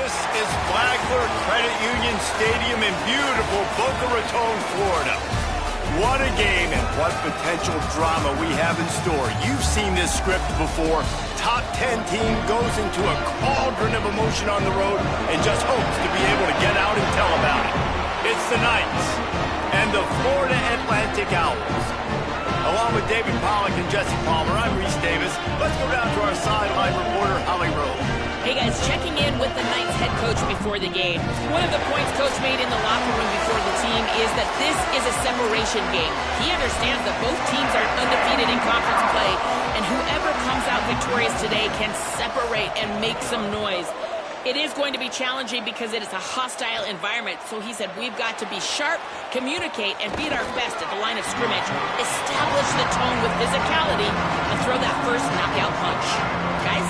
This is Flagler Credit Union Stadium in beautiful Boca Raton, Florida. What a game and what potential drama we have in store. You've seen this script before. Top 10 team goes into a cauldron of emotion on the road and just hopes to be able to get out and tell about it. It's the Knights and the Florida Atlantic Owls. Along with David Pollack and Jesse Palmer, I'm Reese Davis. Let's go down to our sideline reporter, Holly Rowe. Hey guys, checking in with the Knights head coach before the game. One of the points coach made in the locker room before the team is that this is a separation game. He understands that both teams are undefeated in conference play, and whoever comes out victorious today can separate and make some noise. It is going to be challenging because it is a hostile environment, so he said we've got to be sharp, communicate, and be at our best at the line of scrimmage, establish the tone with physicality, and throw that first knockout punch. Guys?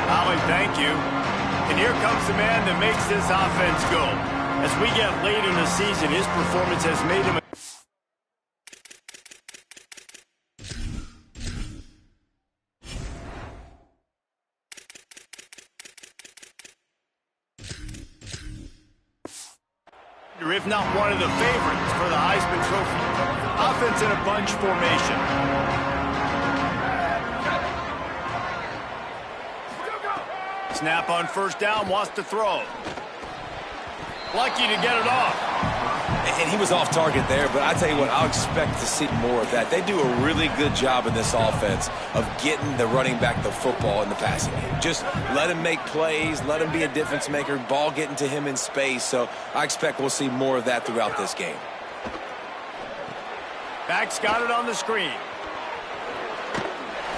Holly, thank you. And here comes the man that makes this offense go. As we get late in the season, his performance has made him if not one of the favorites for the Heisman Trophy. Offense in a bunch formation. Snap on first down, wants to throw. Lucky to get it off. And he was off target there, but I tell you what, I'll expect to see more of that. They do a really good job in this offense of getting the running back the football in the passing game. Just let him make plays, let him be a difference maker, ball getting to him in space. So I expect we'll see more of that throughout this game. Back's got it on the screen.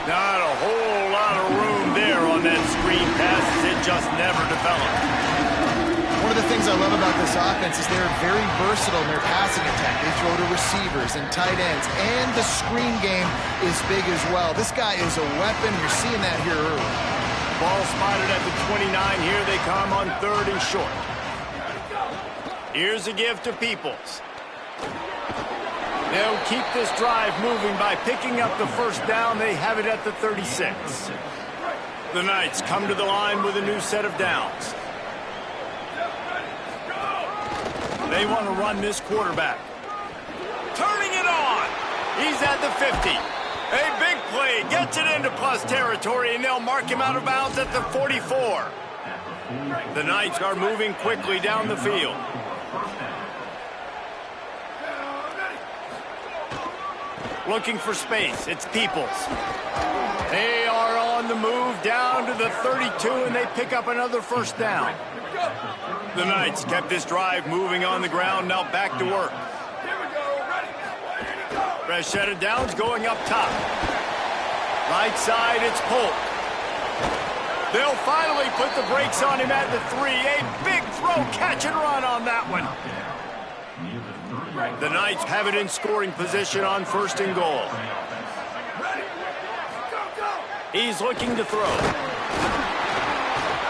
Not a whole lot of room there on that screen pass as it just never developed. One of the things I love about this offense is they're very versatile in their passing attack. They throw to receivers and tight ends, and the screen game is big as well. This guy is a weapon. You're seeing that here early. Ball spotted at the 29. Here they come on 3rd and short. Here's a give to Peoples. They'll keep this drive moving by picking up the first down. They have it at the 36. The Knights come to the line with a new set of downs. They want to run this quarterback. Turning it on. He's at the 50. A big play. Gets it into plus territory, and they'll mark him out of bounds at the 44. The Knights are moving quickly down the field. Looking for space. It's Peoples. They are on the move down to the 32, and they pick up another first down. The Knights kept this drive moving on the ground, now back to work. Fresh set of downs going up top. Right side, it's Polk. They'll finally put the brakes on him at the 3. A big throw, catch and run on that one. The Knights have it in scoring position on 1st and goal. He's looking to throw.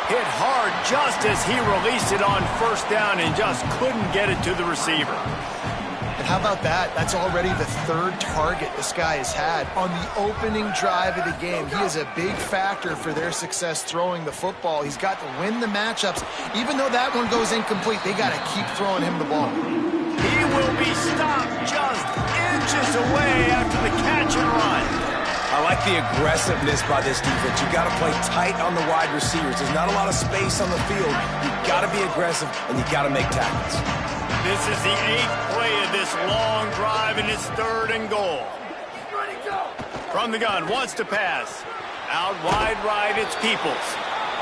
Hit hard just as he released it on first down and just couldn't get it to the receiver. And how about that? That's already the 3rd target this guy has had on the opening drive of the game. He is a big factor for their success throwing the football. He's got to win the matchups. Even though that one goes incomplete, they got to keep throwing him the ball. He will be stopped just inches away after the catch and run. I like the aggressiveness by this defense. You got to play tight on the wide receivers. There's not a lot of space on the field. You got to be aggressive, and you got to make tackles. This is the 8th play of this long drive, and it's 3rd and goal. From the gun, wants to pass. Out wide right, it's Peoples.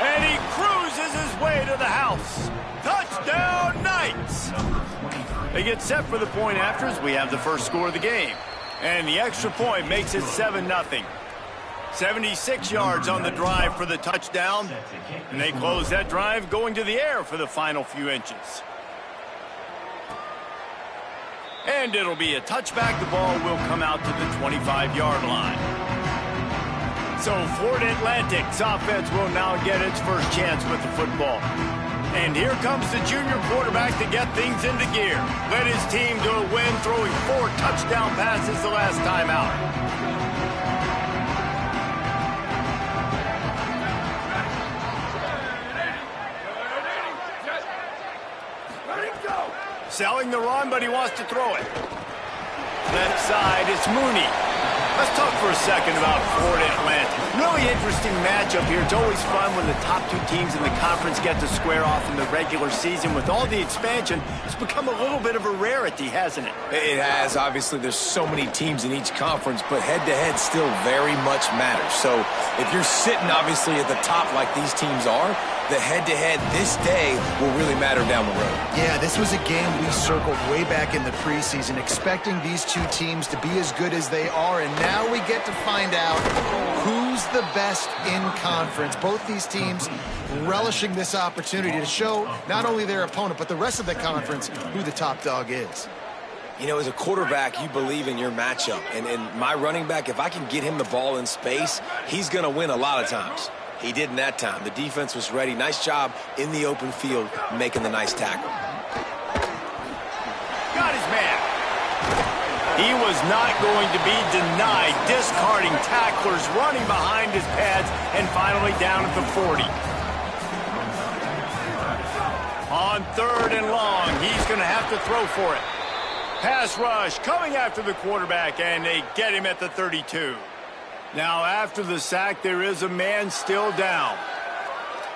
And he cruises his way to the house. Touchdown, Knights! They get set for the point after as we have the first score of the game. And the extra point makes it 7-0. 76 yards on the drive for the touchdown. And they close that drive going to the air for the final few inches. And it'll be a touchback. The ball will come out to the 25-yard line. So Florida Atlantic's offense will now get its first chance with the football. And here comes the junior quarterback to get things into gear. Led his team to a win, throwing 4 touchdown passes the last time out. Selling the run, but he wants to throw it. Left side, it's Mooney. Let's talk for a second about Florida Atlantic. Really interesting matchup here. It's always fun when the top two teams in the conference get to square off in the regular season. With all the expansion, it's become a little bit of a rarity, hasn't it? It has. Obviously, there's so many teams in each conference, but head-to-head still very much matters. So if you're sitting, obviously, at the top like these teams are, the head-to-head this day will really matter down the road. Yeah, this was a game we circled way back in the preseason, expecting these two teams to be as good as they are, and now we get to find out who's the best in conference. Both these teams relishing this opportunity to show not only their opponent, but the rest of the conference who the top dog is. You know, as a quarterback, you believe in your matchup. And my running back, if I can get him the ball in space, he's going to win a lot of times. He didn't that time. The defense was ready. Nice job in the open field making the nice tackle. Got his man. He was not going to be denied, discarding tacklers, running behind his pads, and finally down at the 40. On 3rd and long, he's going to have to throw for it. Pass rush coming after the quarterback, and they get him at the 32. Now, after the sack, there is a man still down.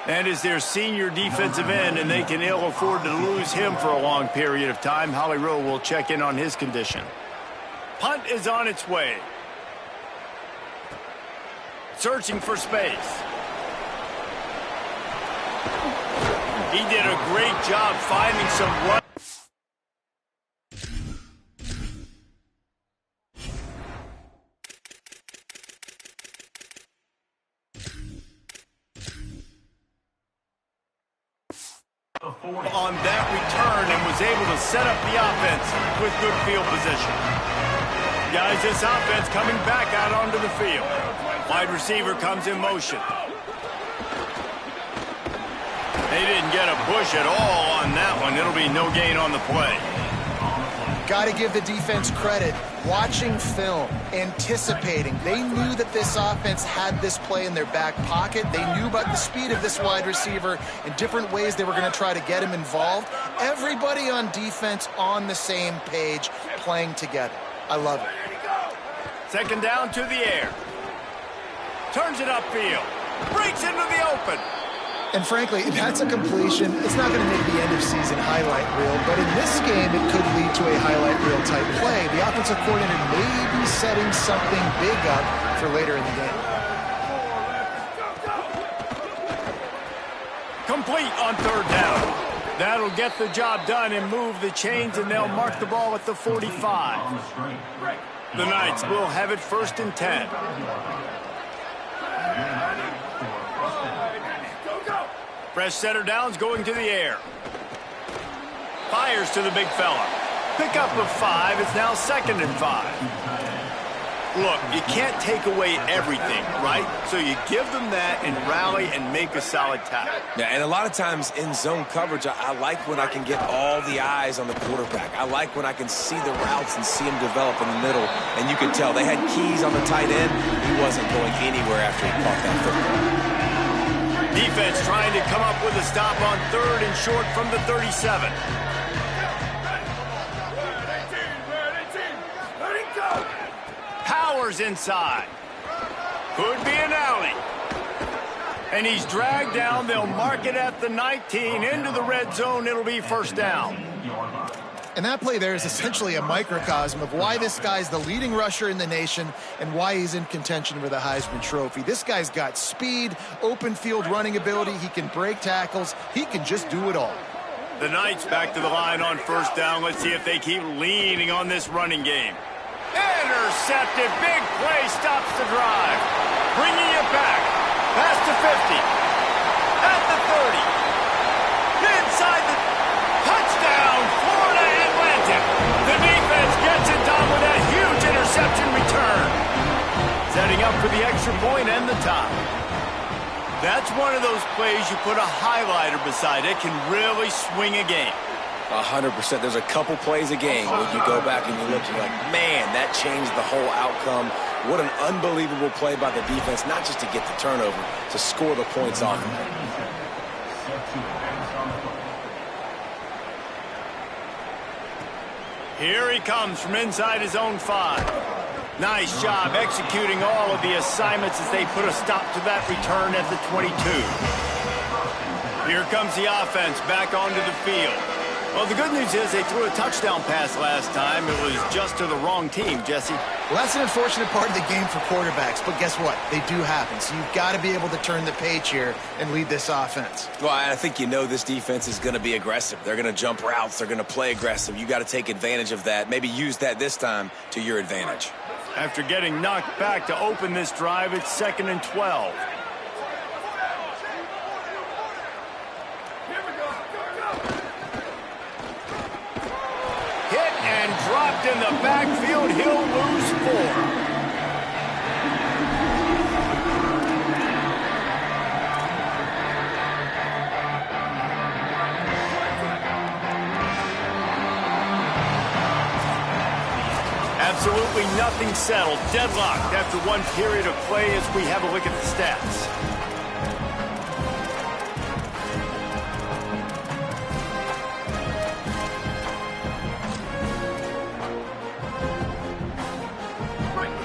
That is their senior defensive end, and they can ill afford to lose him for a long period of time. Holly Rowe will check in on his condition. Punt is on its way. Searching for space. He did a great job finding some run. On that return and was able to set up the offense with good field position. Guys, this offense coming back out onto the field. Wide receiver comes in motion. They didn't get a push at all on that one. It'll be no gain on the play. Got to give the defense credit. Watching film, anticipating. They knew that this offense had this play in their back pocket. They knew about the speed of this wide receiver and different ways they were going to try to get him involved. Everybody on defense on the same page, playing together. I love it. Second down to the air. Turns it upfield. Breaks into the open. And frankly, if that's a completion, it's not going to make the end-of-season highlight reel. But in this game, it could lead to a highlight reel type play. The offensive coordinator may be setting something big up for later in the game. Complete on 3rd down. That'll get the job done and move the chains, and they'll mark the ball at the 45. The Knights will have it 1st and 10. Fresh setter downs going to the air. Fires to the big fella. Pickup of 5. It's now 2nd and 5. Look, you can't take away everything, right? So you give them that and rally and make a solid tackle. Yeah, and a lot of times in zone coverage, I like when I can get all the eyes on the quarterback. I like when I can see the routes and see him develop in the middle. And you can tell they had keys on the tight end. He wasn't going anywhere after he caught that football. Defense trying to come up with a stop on 3rd and short from the 37. Powers inside. Could be an alley. And he's dragged down. They'll mark it at the 19. Into the red zone. It'll be 1st down. And that play there is essentially a microcosm of why this guy's the leading rusher in the nation and why he's in contention for the Heisman Trophy. This guy's got speed, open field running ability. He can break tackles. He can just do it all. The Knights back to the line on 1st down. Let's see if they keep leaning on this running game. Intercepted. Big play stops the drive. Bringing it back. Pass to 50. At the 30. Inside the touchdown. Florida Atlantic. The defense gets it done with that huge interception return. Setting up for the extra point and the tie. That's one of those plays you put a highlighter beside it. Can really swing a game. 100%. There's a couple plays a game when you go back and you look, you're like, man, that changed the whole outcome. What an unbelievable play by the defense, not just to get the turnover, to score the points off of it. Here he comes from inside his own 5. Nice job executing all of the assignments as they put a stop to that return at the 22. Here comes the offense back onto the field. Well, the good news is they threw a touchdown pass last time. It was just to the wrong team, Jesse. Well, that's an unfortunate part of the game for quarterbacks, but guess what? They do happen, so you've got to be able to turn the page here and lead this offense. Well, I think this defense is going to be aggressive. They're going to jump routes. They're going to play aggressive. You got to take advantage of that. Maybe use that this time to your advantage. After getting knocked back to open this drive, it's 2nd and 12. And dropped in the backfield. He'll lose 4. Absolutely nothing settled. Deadlocked after one period of play as we have a look at the stats.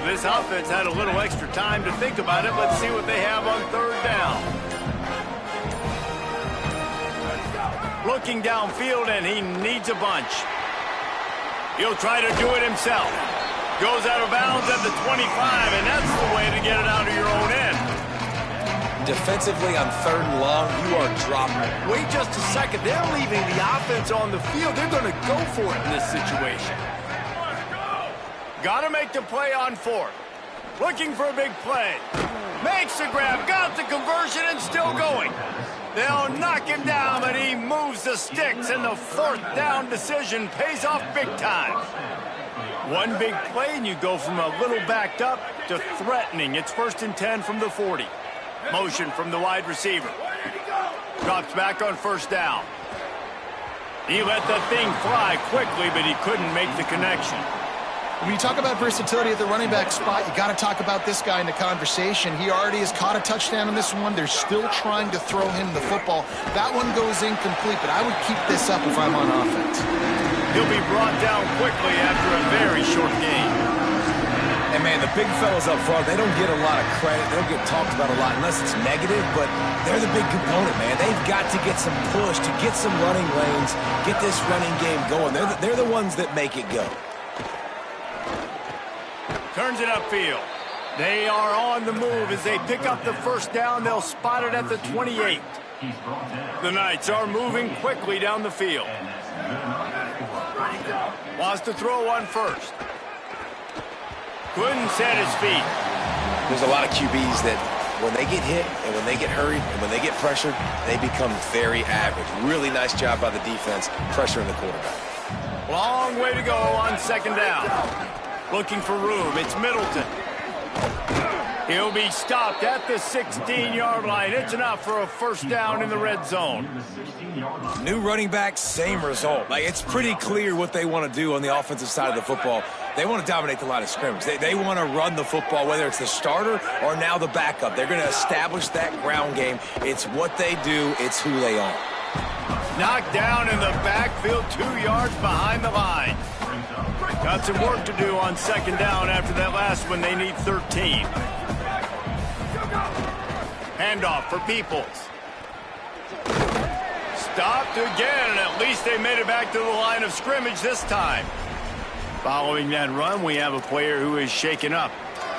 This offense had a little extra time to think about it. Let's see what they have on 3rd down. Looking downfield, and he needs a bunch. He'll try to do it himself. Goes out of bounds at the 25, and that's the way to get it out of your own end. Defensively on 3rd and long, you are dropping. Wait just a second. They're leaving the offense on the field. They're going to go for it in this situation. Got to make the play on 4th. Looking for a big play. Makes the grab, got the conversion, and still going. They'll knock him down, but he moves the sticks, and the 4th down decision pays off big time. One big play, and you go from a little backed up to threatening. It's 1st and 10 from the 40. Motion from the wide receiver. Drops back on 1st down. He let the thing fly quickly, but he couldn't make the connection. When you talk about versatility at the running back spot, you got to talk about this guy in the conversation. He already has caught a touchdown in this one. They're still trying to throw him the football. That one goes incomplete, but I would keep this up if I'm on offense. He'll be brought down quickly after a very short game. And, man, the big fellas up front, they don't get a lot of credit. They don't get talked about a lot unless it's negative, but they're the big component, man. They've got to get some push, to get some running lanes, get this running game going. They're the ones that make it go. Turns it upfield. They are on the move as they pick up the 1st down. They'll spot it at the 28. The Knights are moving quickly down the field. Wants to throw on 1st. Couldn't set his feet. There's a lot of QBs that when they get hit and when they get hurried and when they get pressured, they become very average. Really nice job by the defense pressuring the quarterback. Long way to go on 2nd down. Looking for room. It's Middleton. He'll be stopped at the 16-yard line. It's enough for a 1st down in the red zone. New running back, same result. It's pretty clear what they want to do on the offensive side of the football. They want to dominate the line of scrimmage. They want to run the football, whether it's the starter or now the backup. They're going to establish that ground game. It's what they do. It's who they are. Knocked down in the backfield, 2 yards behind the line. Got some work to do on 2nd down after that last one. They need 13. Handoff for Peoples. Stopped again, and at least they made it back to the line of scrimmage this time. Following that run, we have a player who is shaken up.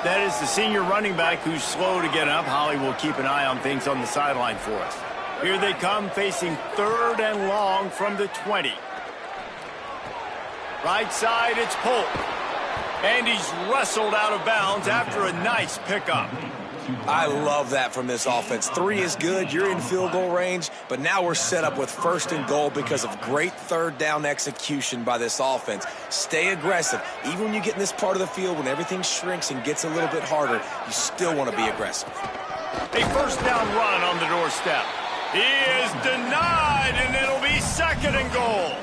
That is the senior running back who's slow to get up. Holly will keep an eye on things on the sideline for us. Here they come, facing 3rd and long from the 20. Right side, it's Polk. And he's wrestled out of bounds after a nice pickup. I love that from this offense. 3 is good. You're in field goal range, but now we're set up with 1st and goal because of great 3rd down execution by this offense. Stay aggressive. Even when you get in this part of the field, when everything shrinks and gets a little bit harder, you still want to be aggressive. A 1st down run on the doorstep. He is denied, and it'll be 2nd and goal.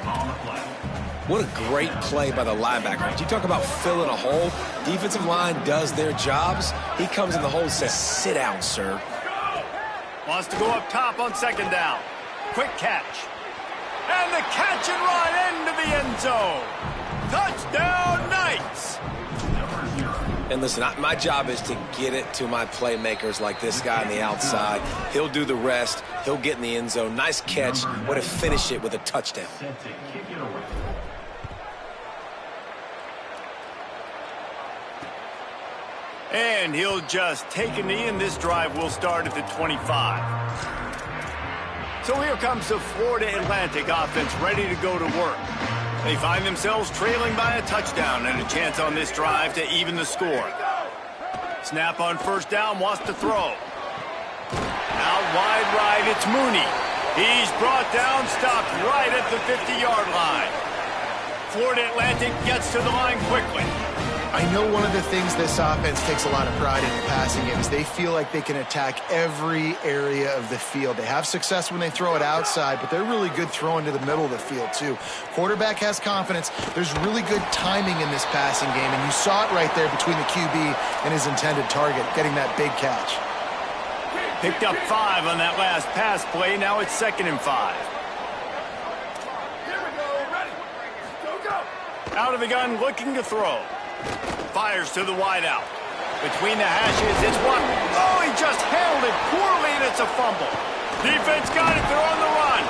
What a great play by the linebacker. You talk about filling a hole. Defensive line does their jobs. He comes in the hole and says, sit down, sir. Wants to go up top on 2nd down. Quick catch. And the catch and run into the end zone. Touchdown, Knights! And listen, my job is to get it to my playmakers like this guy on the outside. He'll do the rest. He'll get in the end zone. Nice catch. Way to finish it with a touchdown. And he'll just take a knee, and this drive will start at the 25. So here comes the Florida Atlantic offense ready to go to work. They find themselves trailing by a touchdown and a chance on this drive to even the score. Snap on first down, wants to throw. Out wide right, it's Mooney. He's brought down, stopped right at the 50-yard line. Florida Atlantic gets to the line quickly. I know one of the things this offense takes a lot of pride in the passing game is they feel like they can attack every area of the field. They have success when they throw it outside, but they're really good throwing to the middle of the field, too. Quarterback has confidence. There's really good timing in this passing game, and you saw it right there between the QB and his intended target, getting that big catch. Picked up 5 on that last pass play. Now it's 2nd and 5. Out of the gun, looking to throw. Fires to the wideout. Between the hashes, it's one. Oh, he just handled it poorly, and it's a fumble. Defense got it. They're on the run.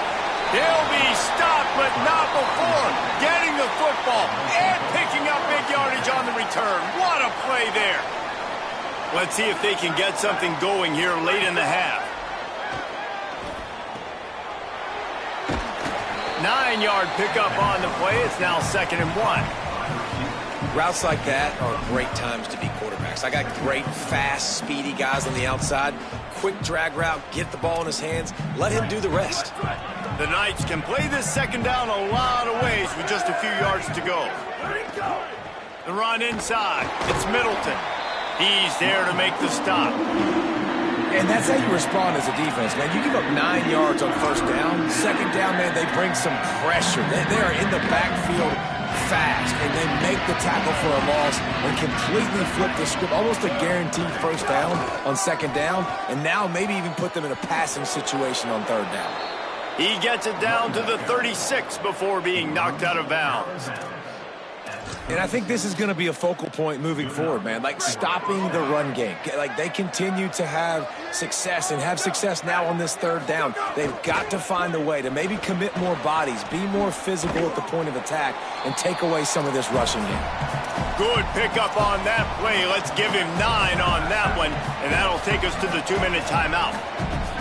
They'll be stopped, but not before getting the football and picking up big yardage on the return. What a play there. Let's see if they can get something going here late in the half. 9-yard pickup on the play. It's now 2nd and 1. Routes like that are great times to be quarterbacks. I got great, fast, speedy guys on the outside. Quick drag route, get the ball in his hands, let him do the rest. The Knights can play this 2nd down a lot of ways with just a few yards to go. The run inside. It's Middleton. He's there to make the stop. And that's how you respond as a defense, man. You give up 9 yards on first down. 2nd down, man, they bring some pressure. They are in the backfield fast, and they make the tackle for a loss and completely flip the script. Almost a guaranteed first down on 2nd down, and now maybe even put them in a passing situation on 3rd down. He gets it down to the 36 before being knocked out of bounds. And I think this is going to be a focal point moving forward, man. Like stopping the run game. Like they continue to have success and have success now on this 3rd down. They've got to find a way to maybe commit more bodies, be more physical at the point of attack, and take away some of this rushing game. Good pickup on that play. Let's give him 9 on that one, and that'll take us to the 2-minute timeout.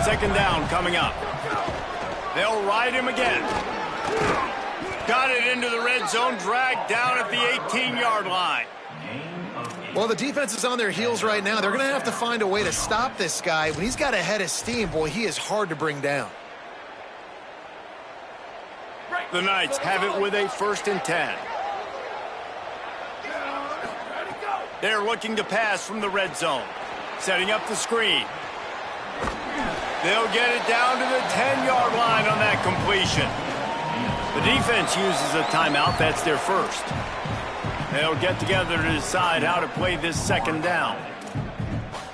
2nd down coming up. They'll ride him again. Got it into the red zone, dragged down at the 18-yard line. Well, the defense is on their heels right now. They're going to have to find a way to stop this guy. When he's got a head of steam, boy, he is hard to bring down. The Knights have it with a 1st and 10. They're looking to pass from the red zone. Setting up the screen. They'll get it down to the 10-yard line on that completion. The defense uses a timeout. That's their first. They'll get together to decide how to play this 2nd down.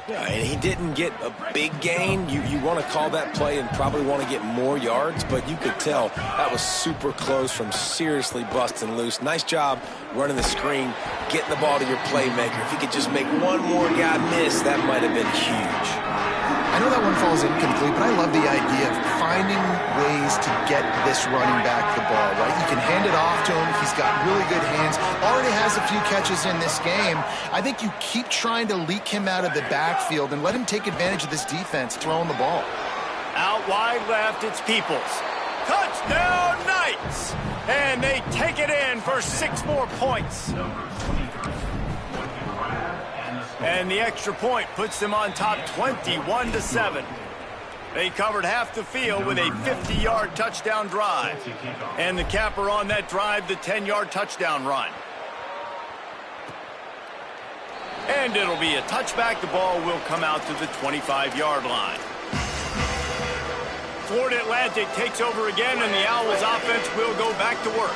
Yeah, and he didn't get a big gain. You want to call that play and probably want to get more yards, but you could tell that was super close from seriously busting loose. Nice job running the screen, getting the ball to your playmaker. If he could just make one more guy miss, that might have been huge. I know that one falls incomplete, but I love the idea of finding ways to get this running back the ball, right? You can hand it off to him. He's got really good hands. Already has a few catches in this game. I think you keep trying to leak him out of the backfield and let him take advantage of this defense throwing the ball. Out wide left, it's Peoples. Touchdown, Knights! And they take it in for 6 more points. And the extra point puts them on top 21-7. They covered half the field with a 50-yard touchdown drive. And the capper on that drive, the 10-yard touchdown run. And it'll be a touchback. The ball will come out to the 25-yard line. Florida Atlantic takes over again, and the Owls offense will go back to work.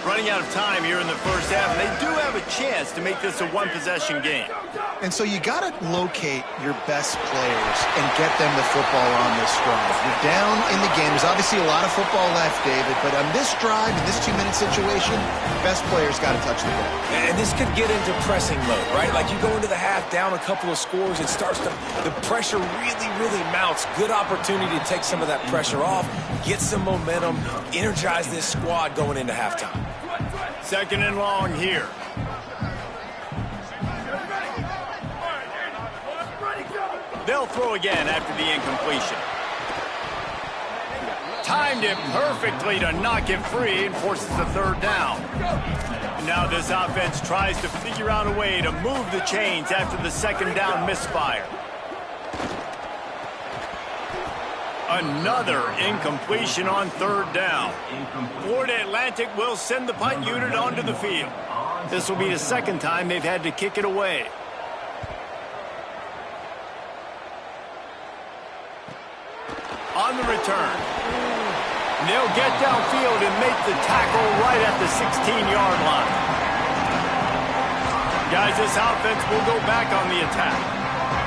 Running out of time here in the first half, and they do have a chance to make this a one-possession game. And so you got to locate your best players and get them the football on this drive. You're down in the game. There's obviously a lot of football left, David, but on this drive, in this 2-minute situation, best players got to touch the ball. And this could get into pressing mode, right? Like you go into the half down a couple of scores, it starts to, the pressure really mounts. Good opportunity to take some of that pressure off, get some momentum, energize this squad going into halftime. Second and long here. They'll throw again after the incompletion. Timed it perfectly to knock it free and forces the third down. Now this offense tries to figure out a way to move the chains after the second down misfire. Another incompletion on third down. Florida Atlantic will send the punt unit onto the field. This will be the second time they've had to kick it away. On the return. They'll get downfield and make the tackle right at the 16-yard line. Guys, this offense will go back on the attack.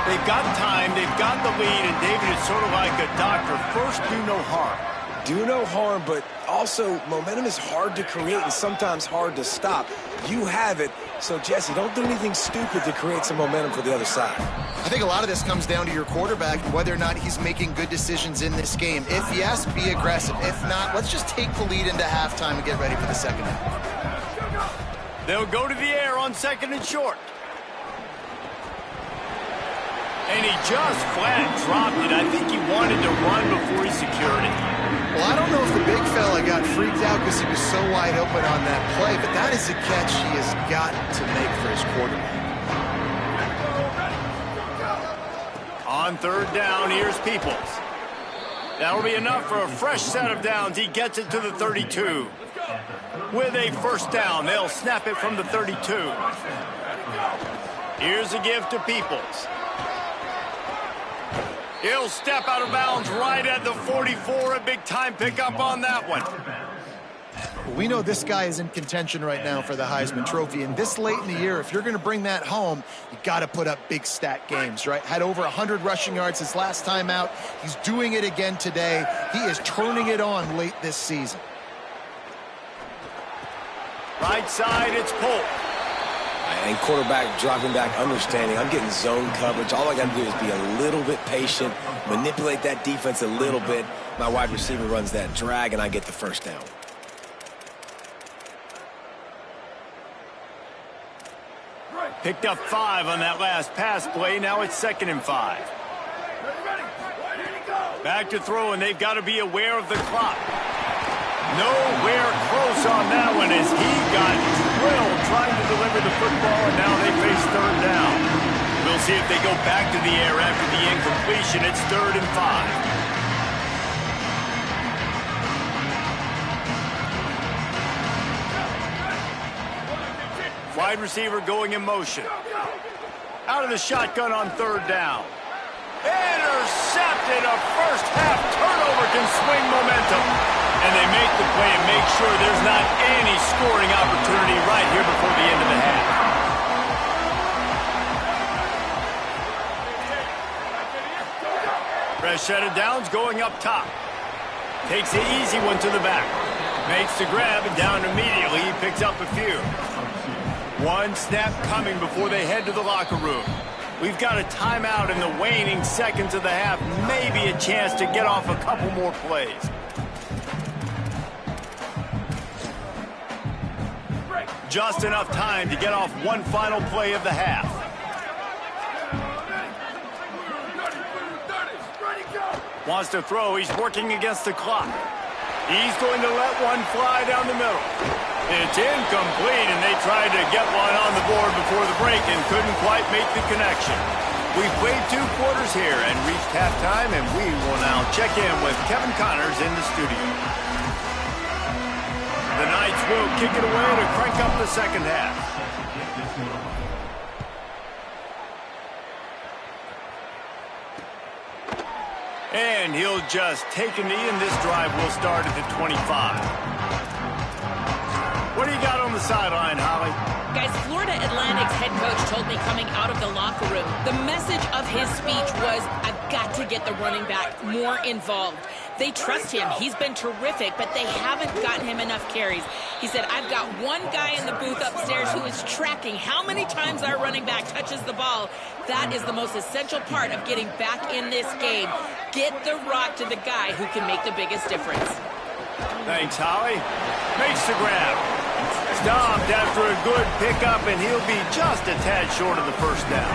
They've got time, they've got the lead, and David, it's sort of like a doctor. First, do no harm. Do no harm, but also momentum is hard to create and sometimes hard to stop. You have it, so Jesse, don't do anything stupid to create some momentum for the other side. I think a lot of this comes down to your quarterback and whether or not he's making good decisions in this game. If yes, be aggressive. If not, let's just take the lead into halftime and get ready for the second half. They'll go to the air on second and short. And he just flat dropped it. I think he wanted to run before he secured it. Well, I don't know if the big fella got freaked out because he was so wide open on that play, but that is a catch he has got to make for his quarterback. On third down, here's Peoples. That'll be enough for a fresh set of downs. He gets it to the 32. With a first down, they'll snap it from the 32. Here's a give to Peoples. He'll step out of bounds right at the 44. A big-time pickup on that one. We know this guy is in contention right now for the Heisman Trophy, and this late in the year, if you're going to bring that home, you got to put up big stat games, right? Had over 100 rushing yards his last time out. He's doing it again today. He is turning it on late this season. Right side, it's Polk. And quarterback dropping back, understanding I'm getting zone coverage. All I got to do is be a little bit patient, manipulate that defense a little bit. My wide receiver runs that drag, and I get the first down. Picked up 5 on that last pass play. Now it's 2nd and 5. Back to throw, and they've got to be aware of the clock. Nowhere close on that one as he got drilled trying to deliver the football, and now they face third down. We'll see if they go back to the air after the incompletion. It's 3rd and 5. Wide receiver going in motion. Out of the shotgun on third down. Intercepted. A first half turnover can swing momentum. And they make the play and make sure there's not any scoring opportunity right here before the end of the half. Fresh set of downs going up top. Takes the easy one to the back. Makes the grab and down immediately. He picks up a few. One snap coming before they head to the locker room. We've got a timeout in the waning seconds of the half. Maybe a chance to get off a couple more plays. Just enough time to get off one final play of the half. Wants to throw. He's working against the clock. He's going to let one fly down the middle. It's incomplete, and they tried to get one on the board before the break and couldn't quite make the connection. We've played 2 quarters here and reached halftime, and we will now check in with Kevin Connors in the studio. The Knights will kick it away to crank up the second half. And he'll just take a knee, and this drive will start at the 25. What do sideline, Holly. Guys, Florida Atlantic's head coach told me coming out of the locker room, the message of his speech was, I've got to get the running back more involved. They trust him. He's been terrific, but they haven't gotten him enough carries. He said, I've got one guy in the booth upstairs who is tracking how many times our running back touches the ball. That is the most essential part of getting back in this game. Get the rock to the guy who can make the biggest difference. Thanks, Holly. Makes the grab. Stopped after a good pickup, and he'll be just a tad short of the first down.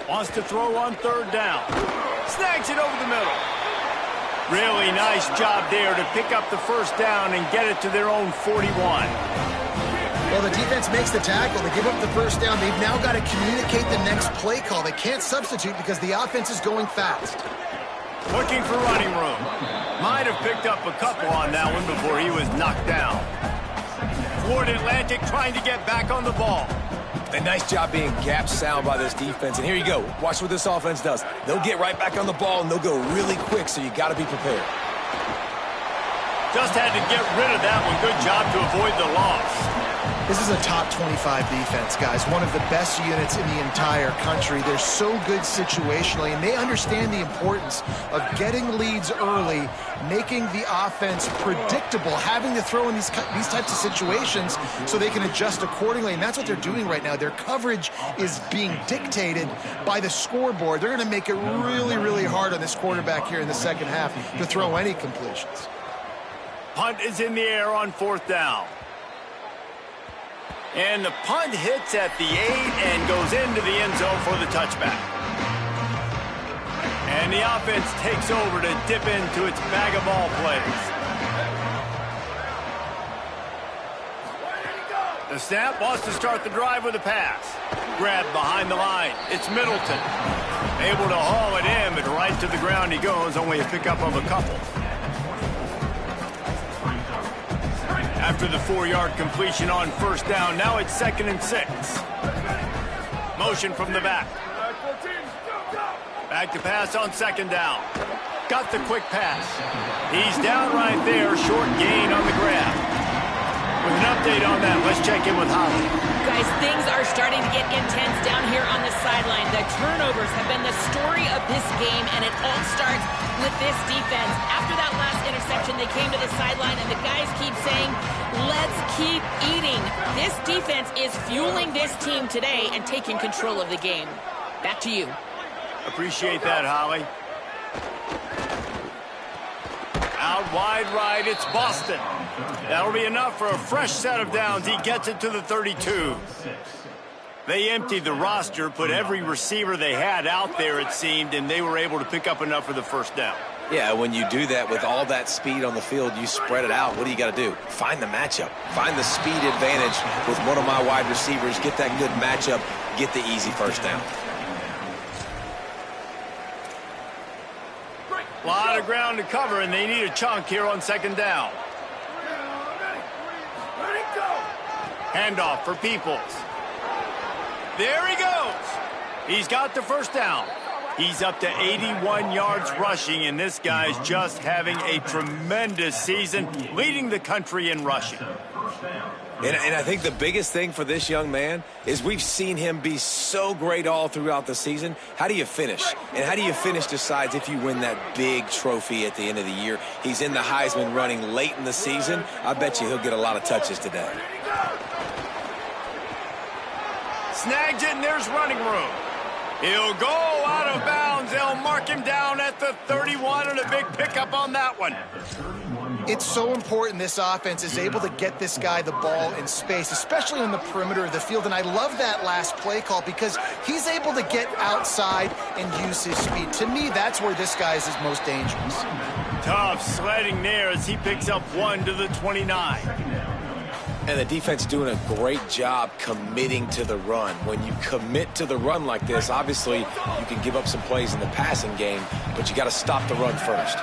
Wants to throw on third down. Snags it over the middle. Really nice job there to pick up the first down and get it to their own 41. Well, the defense makes the tackle. They give up the first down. They've now got to communicate the next play call. They can't substitute because the offense is going fast. Looking for running room. Might have picked up a couple on that one before he was knocked down. Florida Atlantic trying to get back on the ball. A nice job being gap sound by this defense. And here you go. Watch what this offense does. They'll get right back on the ball, and they'll go really quick, so you got to be prepared. Just had to get rid of that one. Good job to avoid the loss. This is a top 25 defense, guys. One of the best units in the entire country. They're so good situationally, and they understand the importance of getting leads early, making the offense predictable, having to throw in these types of situations so they can adjust accordingly. And that's what they're doing right now. Their coverage is being dictated by the scoreboard. They're going to make it really, really hard on this quarterback here in the second half to throw any completions. Punt is in the air on fourth down. And the punt hits at the 8 and goes into the end zone for the touchback. And the offense takes over to dip into its bag of ball plays. The snap wants to start the drive with a pass. Grabbed behind the line. It's Middleton. Able to haul it in, but right to the ground he goes. Only a pickup of a couple. After the 4-yard completion on first down, now it's 2nd and 6. Motion from the back. Back to pass on 2nd down. Got the quick pass. He's down right there, short gain on the grab. With an update on that, let's check in with Holly. Guys, things are starting to get intense down here on the sideline. The turnovers have been the story of this game, and it all starts with this defense. After that last interception, they came to the sideline, and the guys keep saying, let's keep eating. This defense is fueling this team today and taking control of the game. Back to you. Appreciate that, Holly. Out wide right, it's Boston. That'll be enough for a fresh set of downs. He gets it to the 32. They emptied the roster, put every receiver they had out there, it seemed, and they were able to pick up enough for the first down. Yeah, when you do that with all that speed on the field, you spread it out. What do you got to do? Find the matchup. Find the speed advantage with one of my wide receivers. Get that good matchup. Get the easy first down. A lot of ground to cover, and they need a chunk here on 2nd down. Handoff for Peoples. There he goes. He's got the first down. He's up to 81 yards rushing, and this guy's just having a tremendous season, leading the country in rushing. And I think the biggest thing for this young man is we've seen him be so great all throughout the season. How do you finish? And how do you finish decides if you win that big trophy at the end of the year. He's in the Heisman running late in the season. I bet you he'll get a lot of touches today. Snags it, and there's running room. He'll go out of bounds. They'll mark him down at the 31, and a big pickup on that one. It's so important this offense is able to get this guy the ball in space, especially on the perimeter of the field. And I love that last play call because he's able to get outside and use his speed. To me, that's where this guy is his most dangerous. Tough sledding there as he picks up 1 to the 29. And the defense doing a great job committing to the run. When you commit to the run like this, obviously you can give up some plays in the passing game, but you got to stop the run first.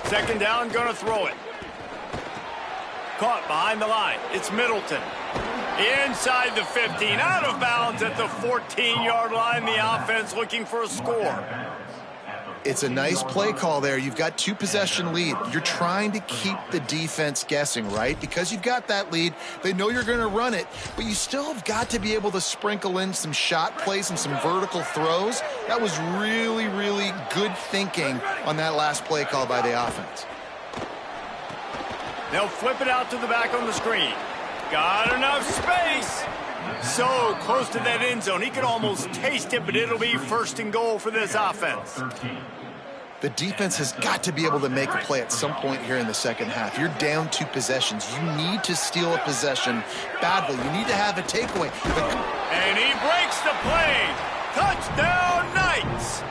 Second down, gonna throw it. Caught behind the line. It's Middleton. Inside the 15, out of bounds at the 14-yard line. The offense looking for a score. It's a nice play call there. You've got 2-possession lead. You're trying to keep the defense guessing, right? Because you've got that lead, they know you're going to run it, but you still have got to be able to sprinkle in some shot plays and some vertical throws. That was really, really good thinking on that last play call by the offense. They'll flip it out to the back on the screen. Got enough space. So close to that end zone. He could almost taste it, but it'll be 1st and goal for this offense. The defense has got to be able to make a play at some point here in the second half. You're down 2 possessions. You need to steal a possession badly. You need to have a takeaway. And he breaks the play. Touchdown, Knights.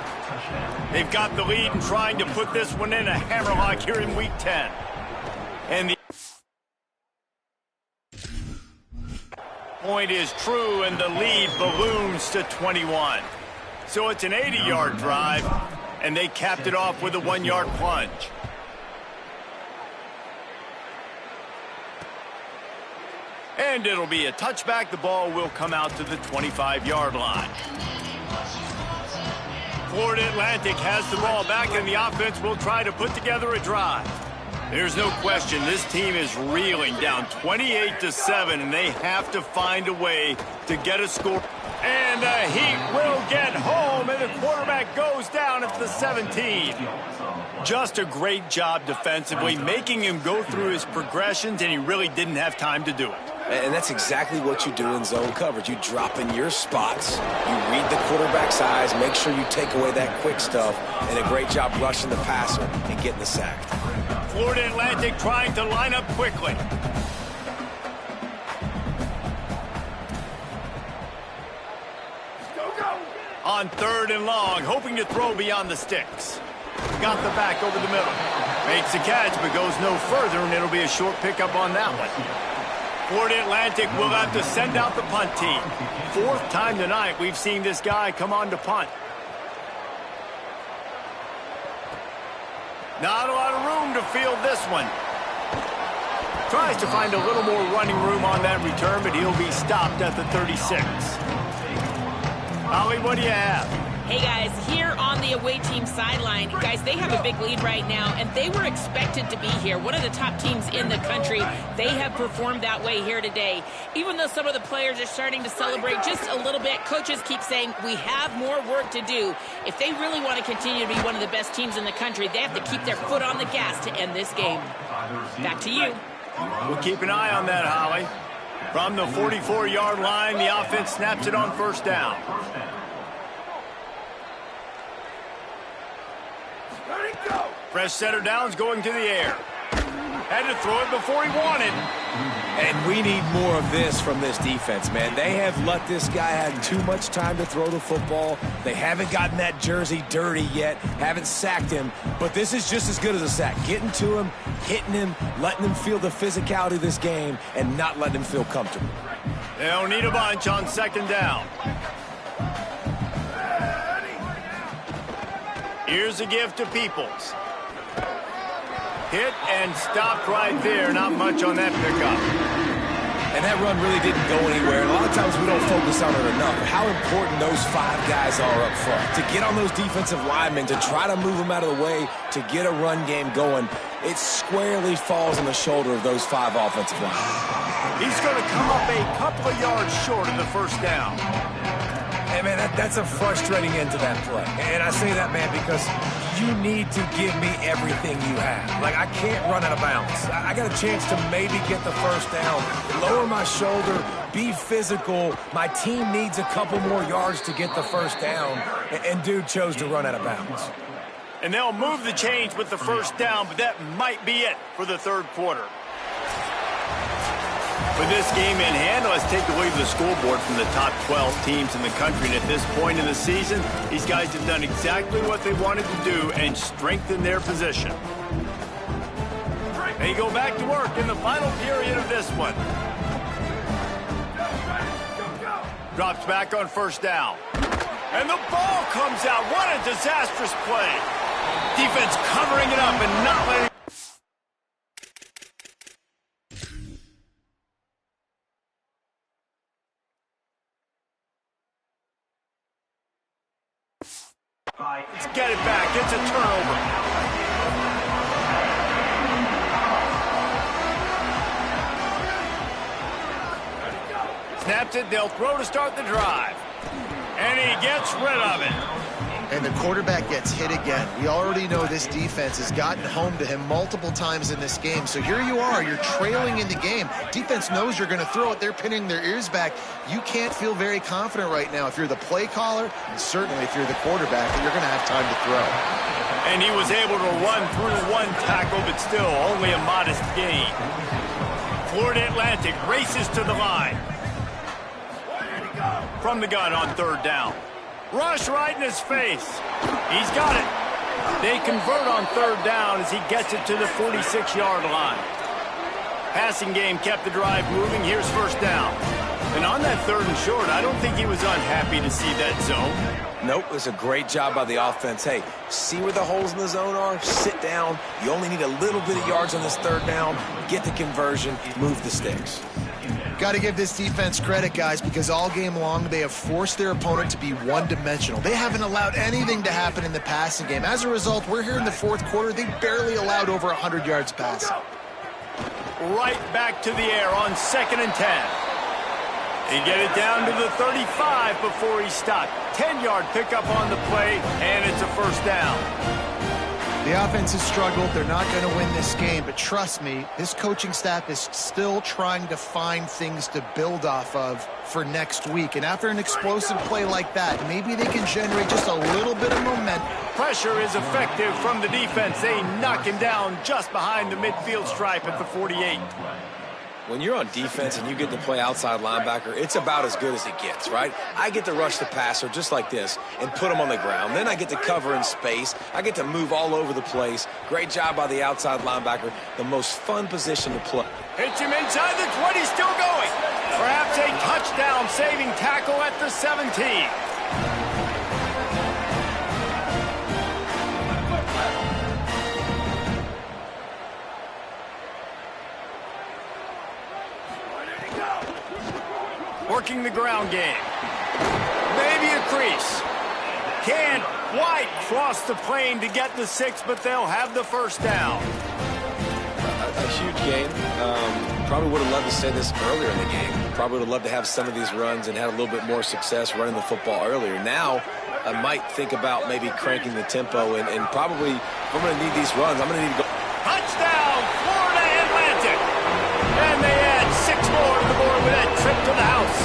They've got the lead and trying to put this one in a hammerlock here in Week 10. And the point is true, and the lead balloons to 21. So it's an 80-yard drive, and they capped it off with a 1-yard plunge. And it'll be a touchback. The ball will come out to the 25-yard line. Florida Atlantic has the ball back, and the offense will try to put together a drive. There's no question this team is reeling, down 28-7, and they have to find a way to get a score. And the Heat will get home, and the quarterback goes down at the 17. Just a great job defensively, making him go through his progressions, and he really didn't have time to do it. And that's exactly what you do in zone coverage. You drop in your spots, you read the quarterback's eyes, make sure you take away that quick stuff, and a great job rushing the passer and getting the sack. Florida Atlantic trying to line up quickly. On 3rd and long, hoping to throw beyond the sticks. Got the back over the middle. Makes the catch, but goes no further, and it'll be a short pickup on that one. Florida Atlantic will have to send out the punt team. 4th time tonight we've seen this guy come on to punt. Not a lot of room to field this one. Tries to find a little more running room on that return, but he'll be stopped at the 36. Holly, what do you have? Hey, guys, here on the away team sideline, guys, they have a big lead right now, and they were expected to be here. One of the top teams in the country. They have performed that way here today. Even though some of the players are starting to celebrate just a little bit, coaches keep saying, we have more work to do. If they really want to continue to be one of the best teams in the country, they have to keep their foot on the gas to end this game. Back to you. We'll keep an eye on that, Holly. From the 44-yard line, the offense snaps it on 1st down. Fresh setter downs going to the air. Had to throw it before he wanted. And we need more of this from this defense, man. They have let this guy have too much time to throw the football. They haven't gotten that jersey dirty yet, haven't sacked him. But this is just as good as a sack. Getting to him, hitting him, letting him feel the physicality of this game, and not letting him feel comfortable. They'll need a bunch on 2nd down. Here's a gift to Peoples. Hit and stopped right there. Not much on that pickup. And that run really didn't go anywhere. And a lot of times we don't focus on it enough. How important those 5 guys are up front. To get on those defensive linemen, to try to move them out of the way, to get a run game going, it squarely falls on the shoulder of those 5 offensive linemen. He's going to come up a couple of yards short of the 1st down. Hey, man, that's a frustrating end to that play. And I say that, man, because you need to give me everything you have. Like, I can't run out of bounds. I got a chance to maybe get the 1st down, lower my shoulder, be physical. My team needs a couple more yards to get the 1st down, and dude chose to run out of bounds. And they'll move the chains with the 1st down, but that might be it for the 3rd quarter. With this game in hand, let's take a look at the scoreboard from the top 12 teams in the country. And at this point in the season, these guys have done exactly what they wanted to do and strengthen their position. They go back to work in the final period of this one. Drops back on 1st down. And the ball comes out. What a disastrous play. Defense covering it up and not letting Let's get it back. It's a turnover. Snaps it. They'll throw to start the drive. And he gets rid of it. And the quarterback gets hit again. We already know this defense has gotten home to him multiple times in this game. So here you are. You're trailing in the game. Defense knows you're going to throw it. They're pinning their ears back. You can't feel very confident right now if you're the play caller, and certainly if you're the quarterback, that you're going to have time to throw. And he was able to run through one tackle, but still only a modest gain. Florida Atlantic races to the line. From the gun on third down. Rush right in his face. He's got it. They convert on third down as he gets it to the 46-yard line. Passing game kept the drive moving. Here's first down. And on that third and short, I don't think he was unhappy to see that zone. Nope, it was a great job by the offense. Hey, see where the holes in the zone are? Sit down. You only need a little bit of yards on this third down. Get the conversion. Move the sticks. Got to give this defense credit, guys, because all game long they have forced their opponent to be one-dimensional. They haven't allowed anything to happen in the passing game. As a result, we're here in the fourth quarter. They barely allowed over 100 yards passing. Right back to the air on 2nd and 10. They get it down to the 35 before he stopped. 10-yard pickup on the play, and it's a first down. The offense has struggled. They're not going to win this game, but trust me, this coaching staff is still trying to find things to build off of for next week. And after an explosive play like that, maybe they can generate just a little bit of momentum. Pressure is effective from the defense. They knock him down just behind the midfield stripe at the 48. When you're on defense and you get to play outside linebacker, it's about as good as it gets, right? I get to rush the passer just like this and put him on the ground. Then I get to cover in space. I get to move all over the place. Great job by the outside linebacker. The most fun position to play. Hits him inside the 20, still going. Perhaps a touchdown saving tackle at the 17. Working the ground game. Maybe a crease. Can't quite cross the plane to get the 6, but they'll have the first down. A huge game. Probably would have loved to say this earlier in the game. Probably would have loved to have some of these runs and had a little bit more success running the football earlier. Now, I might think about maybe cranking the tempo and probably, if I'm going to need these runs, I'm going to need to go. Touchdown, Florida Atlantic. And they add 6 more to the board with that trip to the house.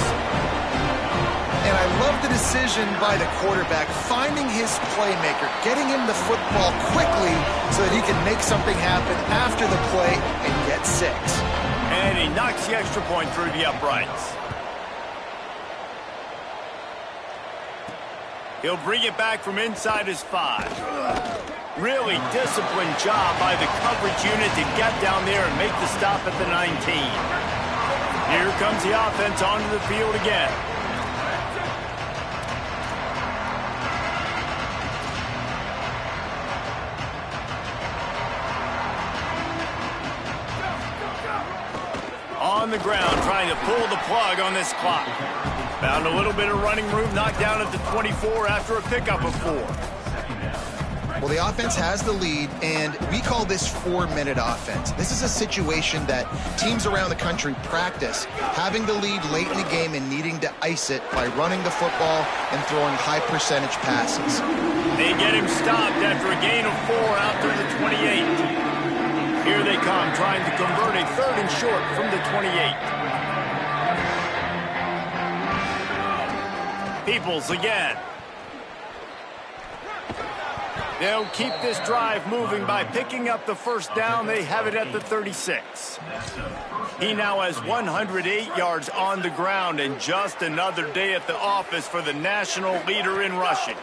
And I love the decision by the quarterback, finding his playmaker, getting him the football quickly so that he can make something happen after the play and get 6. And he knocks the extra point through the uprights. He'll bring it back from inside his 5. Really disciplined job by the coverage unit to get down there and make the stop at the 19. Here comes the offense onto the field again. On the ground, trying to pull the plug on this clock. Found a little bit of running room, knocked down at the 24 after a pickup of 4. Well, the offense has the lead, and we call this 4-minute offense. This is a situation that teams around the country practice, having the lead late in the game and needing to ice it by running the football and throwing high-percentage passes. They get him stopped after a gain of 4 out to the 28. Here they come, trying to convert a 3rd and short from the 28. Peoples again. They'll keep this drive moving by picking up the first down. They have it at the 36. He now has 108 yards on the ground, and just another day at the office for the national leader in rushing.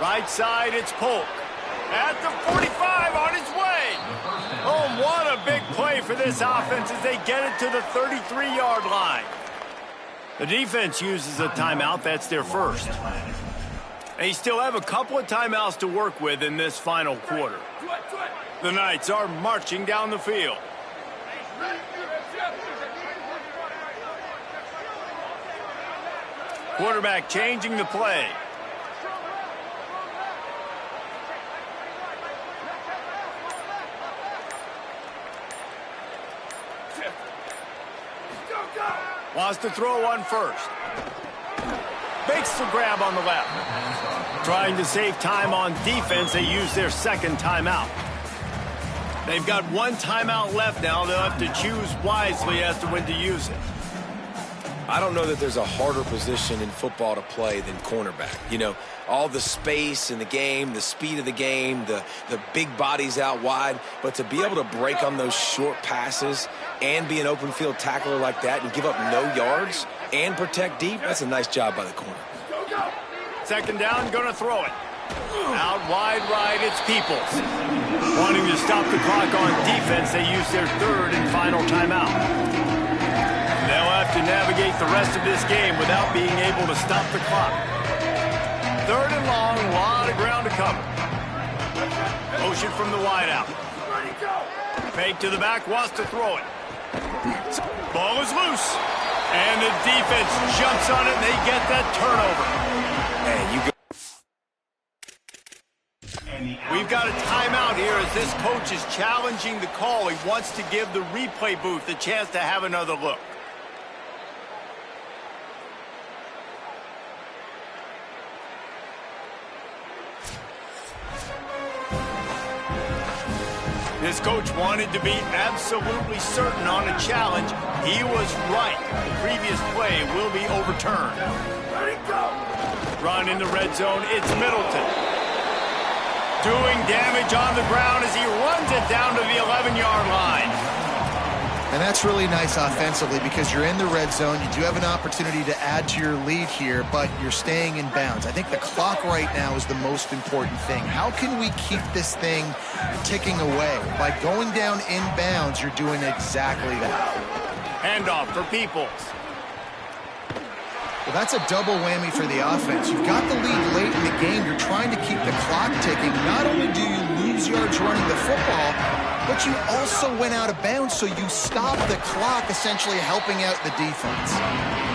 Right side, it's Polk. At the 45, on his way. Oh, what a big play for this offense as they get it to the 33-yard line. The defense uses a timeout. That's their first. They still have a couple of timeouts to work with in this final quarter. The Knights are marching down the field. Quarterback changing the play. Wants to throw one first. Makes the grab on the left. Trying to save time on defense, they use their second timeout. They've got one timeout left now. They'll have to choose wisely as to when to use it. I don't know that there's a harder position in football to play than cornerback. You know, all the space in the game, the speed of the game, the big bodies out wide. But to be able to break on those short passes and be an open field tackler like that and give up no yards and protect deep, that's a nice job by the corner. Second down, going to throw it. Out wide right, it's Peoples. Wanting to stop the clock on defense, they use their third and final timeout. They'll have to navigate the rest of this game without being able to stop the clock. Third and long, a lot of ground to cover. Motion from the wideout. Fake to the back, wants to throw it. Ball is loose. And the defense jumps on it, and they get that turnover. Man, you go. We've got a timeout here as this coach is challenging the call. He wants to give the replay booth a chance to have another look. This coach wanted to be absolutely certain on a challenge. He was right. The previous play will be overturned. Run in the red zone. It's Middleton. Doing damage on the ground as he runs it down to the 11-yard line. And that's really nice offensively because you're in the red zone. You do have an opportunity to add to your lead here, but you're staying in bounds. I think the clock right now is the most important thing. How can we keep this thing ticking away? By going down in bounds, you're doing exactly that. Handoff for Peoples. Well, that's a double whammy for the offense. You've got the lead late in the game. You're trying to keep the clock ticking. Not only do you lose yards running the football, but you also went out of bounds, so you stop the clock, essentially helping out the defense.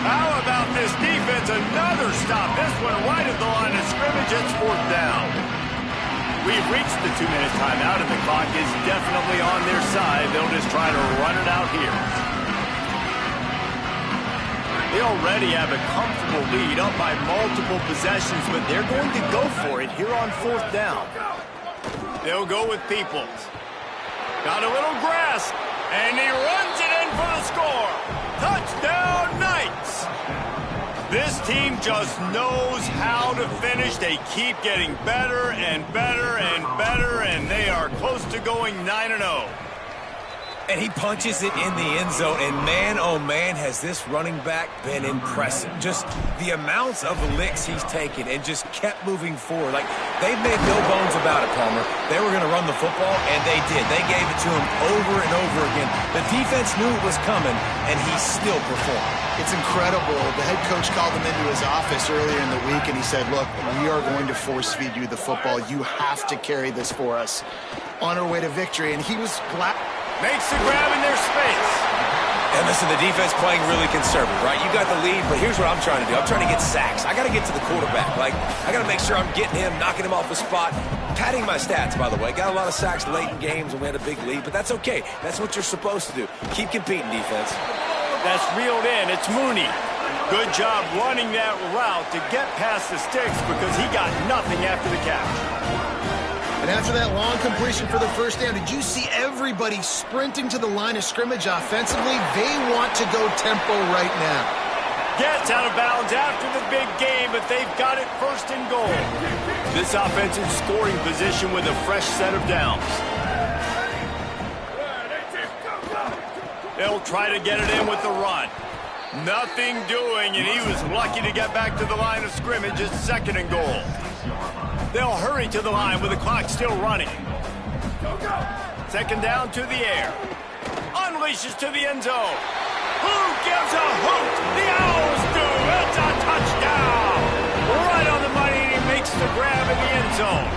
How about this defense? Another stop. This one right at the line of scrimmage. It's fourth down. We've reached the 2-minute timeout, and the clock is definitely on their side. They'll just try to run it out here. They already have a comfortable lead, up by multiple possessions, but they're going to go for it here on fourth down. They'll go with Peoples. Got a little grass, and he runs it in for the score. Touchdown, Knights! This team just knows how to finish. They keep getting better and better and better, and they are close to going 9-0. And he punches it in the end zone, and man, oh man, has this running back been impressive. Just the amounts of licks he's taken and just kept moving forward. Like, they've made no bones about it, Palmer. They were going to run the football, and they did. They gave it to him over and over again. The defense knew it was coming, and he still performed. It's incredible. The head coach called him into his office earlier in the week, and he said, look, we are going to force feed you the football. You have to carry this for us on our way to victory. And he was glad. Makes the grab in their space. And listen, the defense playing really conservative, right? You got the lead, but here's what I'm trying to do. I'm trying to get sacks. I got to get to the quarterback. Like, I got to make sure I'm getting him, knocking him off the spot. Padding my stats, by the way. Got a lot of sacks late in games when we had a big lead, but that's okay. That's what you're supposed to do. Keep competing, defense. That's reeled in. It's Mooney. Good job running that route to get past the sticks because he got nothing after the catch. And after that long completion for the first down, did you see everybody sprinting to the line of scrimmage offensively? They want to go tempo right now. Gets out of bounds after the big game, but they've got it first and goal. This offense in scoring position with a fresh set of downs. They'll try to get it in with the run. Nothing doing, and he was lucky to get back to the line of scrimmage. It's second and goal. They'll hurry to the line with the clock still running. Second down to the air. Unleashes to the end zone. Who gives a hoot? The Owls do. It's a touchdown. Right on the money, and he makes the grab in the end zone.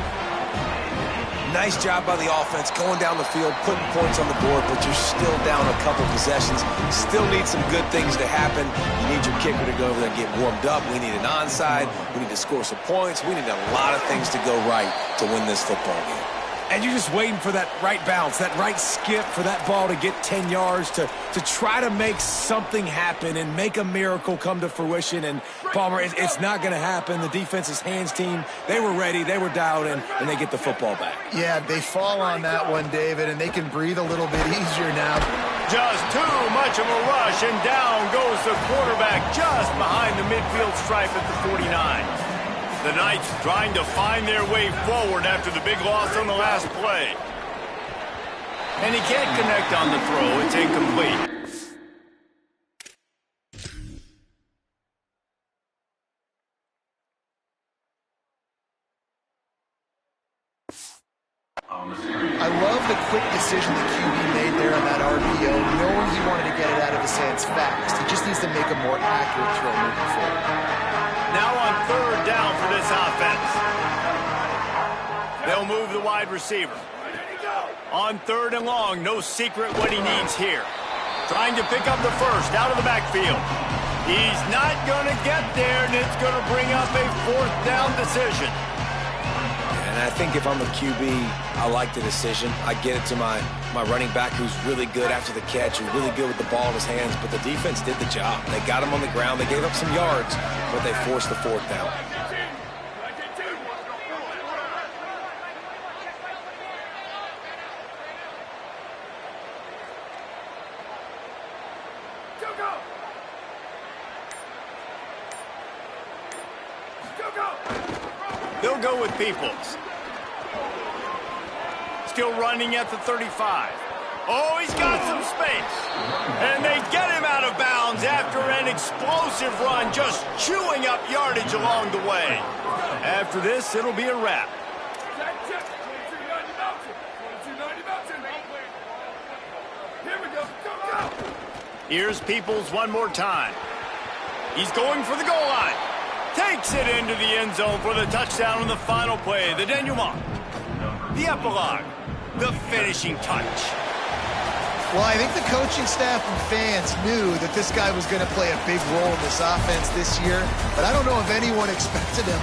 nice job by the offense going down the field, putting points on the board, but you're still down a couple possessions. Still need some good things to happen. You need your kicker to go over there and get warmed up. We need an onside. We need to score some points. We need a lot of things to go right to win this football game. And you're just waiting for that right bounce, that right skip for that ball to get 10 yards to try to make something happen and make a miracle come to fruition. And, Palmer, it's not going to happen. The defense's hands team, they were ready, they were dialed in, and they get the football back. Yeah, they fall on that one, David, and they can breathe a little bit easier now. Just too much of a rush, and down goes the quarterback just behind the midfield stripe at the 49. The Knights trying to find their way forward after the big loss on the last play. And he can't connect on the throw. It's incomplete. I love the quick decision the QB made there on that RPO, knowing he wanted to get it out of his hands fast. He just needs to make a more accurate throw moving forward. Now on third down for this offense. They'll move the wide receiver. On third and long, no secret what he needs here. Trying to pick up the first out of the backfield. He's not going to get there, and it's going to bring up a fourth down decision. And I think if I'm a QB, I like the decision. I get it to my running back who's really good after the catch, who's really good with the ball in his hands, but the defense did the job. They got him on the ground. They gave up some yards, but they forced the fourth down. They'll go with Peoples. Still running at the 35. Oh, he's got some space. And they get him out of bounds after an explosive run, just chewing up yardage along the way. After this, it'll be a wrap. Here's Peoples one more time. He's going for the goal line. Takes it into the end zone for the touchdown on the final play. The denouement. The epilogue. The finishing touch. Well, I think the coaching staff and fans knew that this guy was going to play a big role in this offense this year, but I don't know if anyone expected him